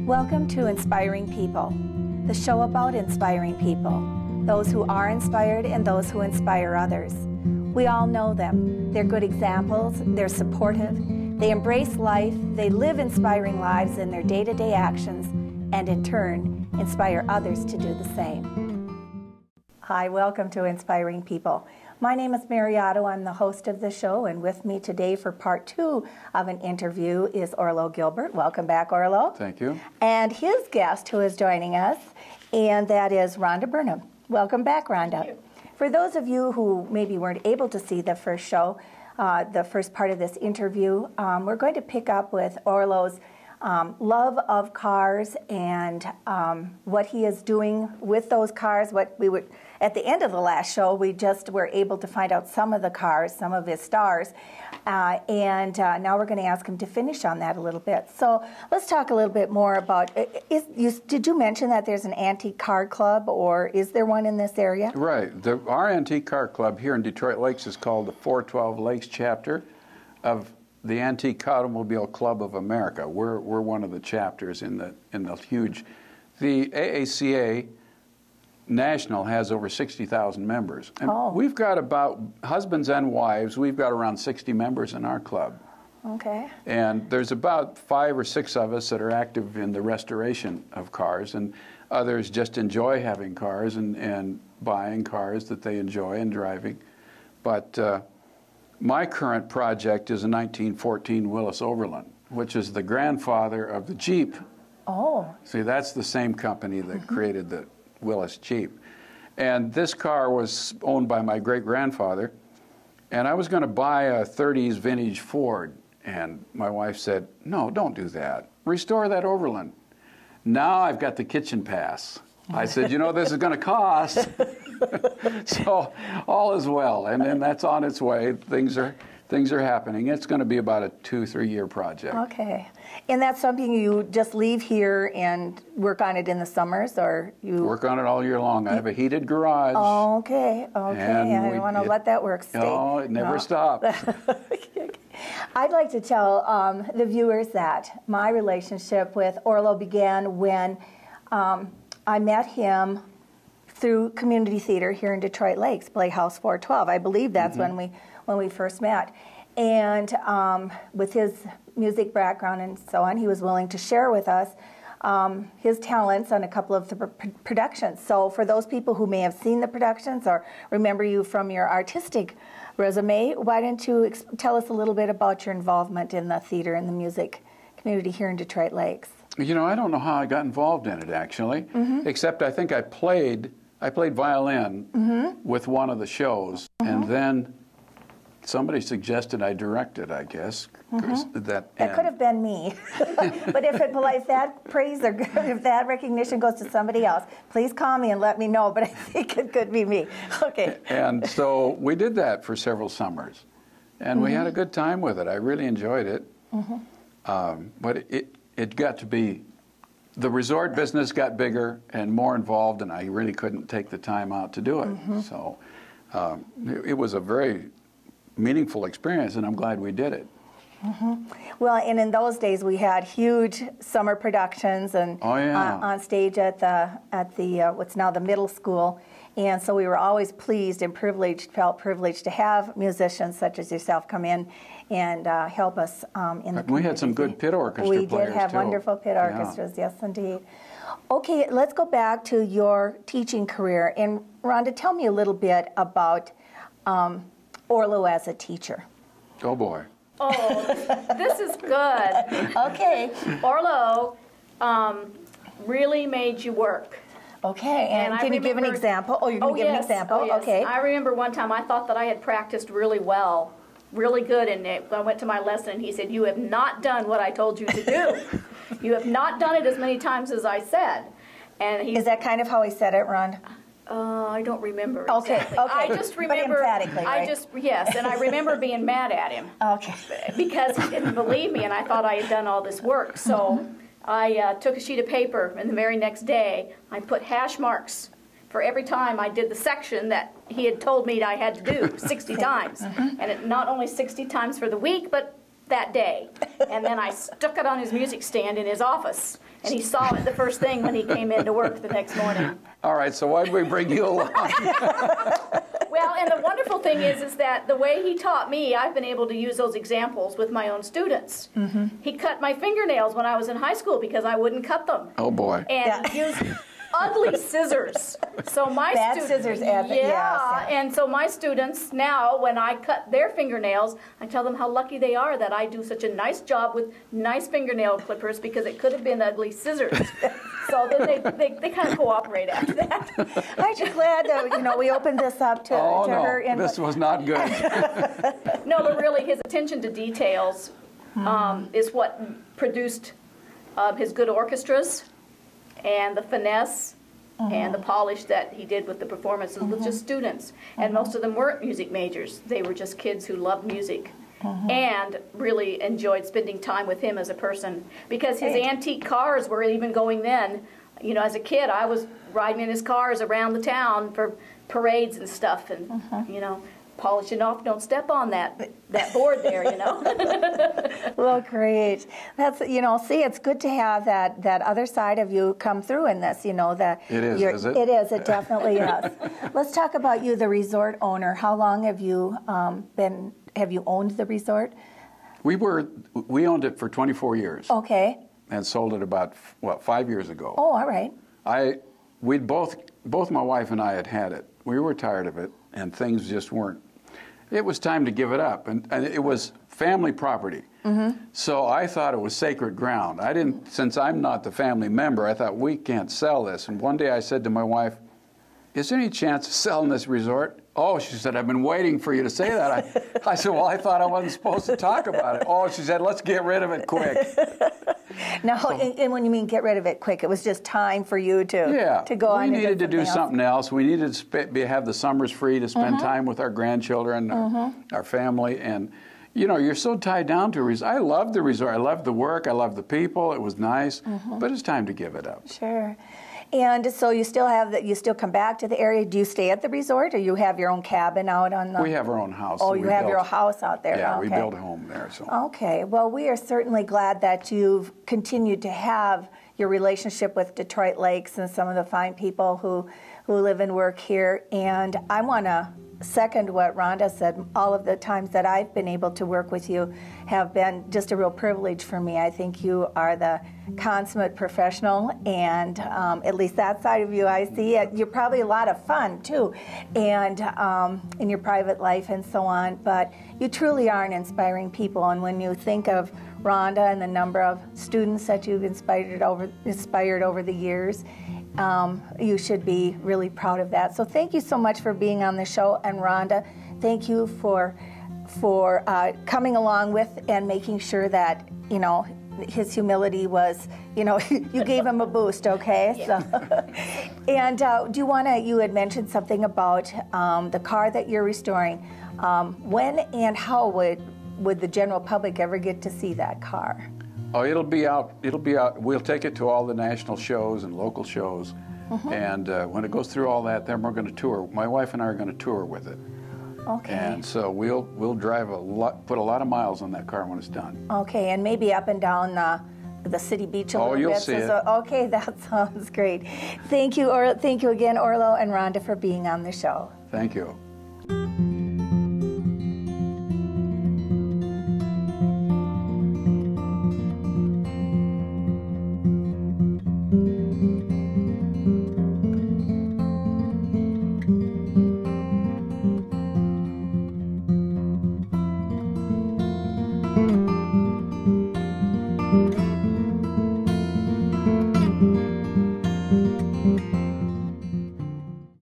Welcome to Inspiring People, the show about inspiring people, those who are inspired and those who inspire others. We all know them. They're good examples, they're supportive, they embrace life, they live inspiring lives in their day-to-day actions, and in turn, inspire others to do the same. Hi, welcome to Inspiring People. My name is Mary Otto. I'm the host of the show, and with me today for part 2 of an interview is Orlo Gilbert. Welcome back, Orlo. Thank you. And his guest who is joining us, and that is Rhonda Burnham. Welcome back, Rhonda. Thank you. For those of you who maybe weren't able to see the first show, the first part of this interview, we're going to pick up with Orlo's love of cars and what he is doing with those cars. What we would, at the end of the last show, we just were able to find out some of the cars, some of his stars, and now we're going to ask him to finish on that a little bit. So let's talk a little bit more about, did you mention that there's an antique car club, or is there one in this area? Right. Our antique car club here in Detroit Lakes is called the 412 Lakes chapter of the Antique Automobile Club of America. We're one of the chapters in the huge. The AACA National has over 60,000 members. And we've got about, husbands and wives, we've got around 60 members in our club. Okay. And there's about 5 or 6 of us that are active in the restoration of cars, and others just enjoy having cars and buying cars that they enjoy and driving. But my current project is a 1914 Willys Overland, which is the grandfather of the Jeep. Oh. See, that's the same company that created the Willys Jeep. And this car was owned by my great-grandfather, and I was going to buy a 30s vintage Ford, and my wife said, "No, don't do that. Restore that Overland." Now I've got the kitchen pass. I said, "You know, this is going to cost." So all is well, and then that's on its way. Things are happening. It's going to be about a 2-3 year project. Okay. And that's something you just leave here and work on it in the summers, or you work on it all year long? I have a heated garage. Oh, okay. Okay. I don't want to let that work stay. No, it never stops. I'd like to tell the viewers that my relationship with Orlo began when I met him through community theater here in Detroit Lakes, Playhouse 412. I believe that's when we first met. And with his music background and so on, he was willing to share with us his talents on a couple of the productions. So for those people who may have seen the productions or remember you from your artistic resume, why don't you tell us a little bit about your involvement in the theater and the music community here in Detroit Lakes? You know, I don't know how I got involved in it, actually, except I think I played violin with one of the shows, and then somebody suggested I direct it, I guess. That could have been me. But if that praise or if that recognition goes to somebody else, please call me and let me know, but I think it could be me. Okay. And so we did that for several summers, and we had a good time with it. I really enjoyed it. But it got to be, the resort business got bigger and more involved, and I really couldn't take the time out to do it. So it was a very meaningful experience, and I'm glad we did it. Well, and in those days we had huge summer productions and on stage at the what's now the middle school, and so we were always pleased and felt privileged to have musicians such as yourself come in and help us in the community. We had some good pit orchestra players, We did have wonderful pit orchestras, yes indeed. Okay, let's go back to your teaching career. And Rhonda, tell me a little bit about Orlo as a teacher. Oh boy. Oh, this is good. Okay. Orlo really made you work. Okay, and can you give an example? Oh, you're going to give an example? Oh, yes. Okay. I remember one time I thought that I had practiced really well, really good, and I went to my lesson and he said, "You have not done what I told you to do. You have not done it as many times as I said." And is that kind of how he said it, Ron? I don't remember exactly. Okay. I just remember. But emphatically, right? Yes, and I remember being mad at him. Okay. Because he didn't believe me, and I thought I had done all this work. So I took a sheet of paper, and the very next day I put hash marks for every time I did the section that he had told me I had to do 60 times. And not only 60 times for the week, but that day. And then I stuck it on his music stand in his office. And he saw it the first thing when he came in to work the next morning. All right, so why did we bring you along? Well, and the wonderful thing is that the way he taught me, I've been able to use those examples with my own students. Mm-hmm. He cut my fingernails when I was in high school because I wouldn't cut them. Oh, boy. And used ugly scissors. So my bad scissors, Evan. Yeah, and so my students now, when I cut their fingernails, I tell them how lucky they are that I do such a nice job with nice fingernail clippers because it could have been ugly scissors. So then they kind of cooperate after that. Aren't you glad that we opened this up to her? Oh, no, this was not good. No, but really his attention to details is what produced his good orchestras and the finesse and the polish that he did with the performances with just students. And most of them weren't music majors. They were just kids who loved music and really enjoyed spending time with him as a person. Because his antique cars were even going then. You know, as a kid, I was riding in his cars around the town for parades and stuff. And, you know, polishing off, don't step on that board there, you know. Well, great. That's, see, it's good to have that other side of you come through in this, that it is it? It is, it definitely is. Let's talk about you, the resort owner. How long have you have you owned the resort? We owned it for 24 years. Okay. And sold it about, 5 years ago. Oh, all right. We'd both my wife and I had it. We were tired of it, and things just weren't. It was time to give it up, and it was family property. So I thought it was sacred ground. Since I'm not the family member, I thought we can't sell this. And one day I said to my wife, "Is there any chance of selling this resort?" "Oh," she said, "I've been waiting for you to say that." I said, "Well, I thought I wasn't supposed to talk about it." "Oh," she said, "let's get rid of it quick." No, and when you mean get rid of it quick, it was just time for you to go on. We needed to do something else. We needed to have the summers free to spend time with our grandchildren, our family, and you're so tied down to a resort. I loved the resort. I loved the work. I loved the people. It was nice, but it's time to give it up. Sure. And so you still come back to the area. Do you stay at the resort, or you have your own cabin out on the? We have our own house. Oh, you have your own house out there. Yeah, okay. We built a home there. So. Okay. Well, we are certainly glad that you've continued to have your relationship with Detroit Lakes and some of the fine people who live and work here. And I want to second what Rhonda said. All of the times that I've been able to work with you have been just a real privilege for me. I think you are the consummate professional, and at least that side of you I see. You're probably a lot of fun too, and in your private life and so on, but you truly are an inspiring people. And when you think of Rhonda and the number of students that you've inspired over the years, you should be really proud of that. So thank you so much for being on the show. And Rhonda, thank you for coming along with and making sure that, his humility was, you gave him a boost, okay? Yeah. So, and you had mentioned something about the car that you're restoring. When and how would the general public ever get to see that car? Oh, it'll be out. We'll take it to all the national shows and local shows. And when it goes through all that, then we're going to tour. My wife and I are going to tour with it. Okay. And so we'll drive put a lot of miles on that car when it's done. Okay, and maybe up and down the city beach a little bit. Oh, you'll see it. Okay, that sounds great. Thank you again, Orlo and Rhonda, for being on the show. Thank you.